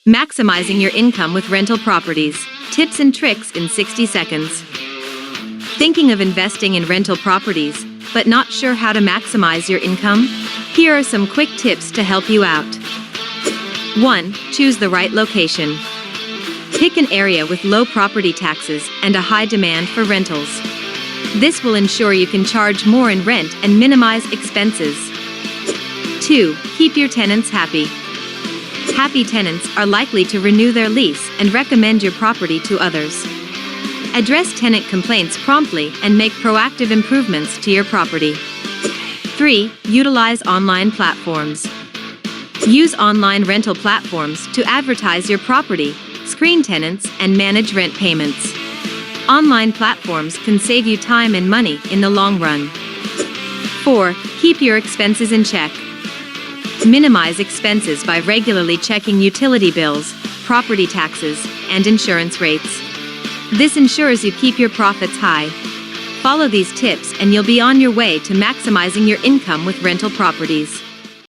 Maximizing your income with rental properties. Tips and tricks in 60 seconds. Thinking of investing in rental properties, but not sure how to maximize your income? Here are some quick tips to help you out. 1. Choose the right location. Pick an area with low property taxes and a high demand for rentals. This will ensure you can charge more in rent and minimize expenses. 2. Keep your tenants happy. Happy tenants are likely to renew their lease and recommend your property to others. Address tenant complaints promptly and make proactive improvements to your property. 3. Utilize online platforms. Use online rental platforms to advertise your property, screen tenants, and manage rent payments. Online platforms can save you time and money in the long run. 4. Keep your expenses in check. Minimize expenses by regularly checking utility bills, property taxes, and insurance rates. This ensures you keep your profits high. Follow these tips and you'll be on your way to maximizing your income with rental properties.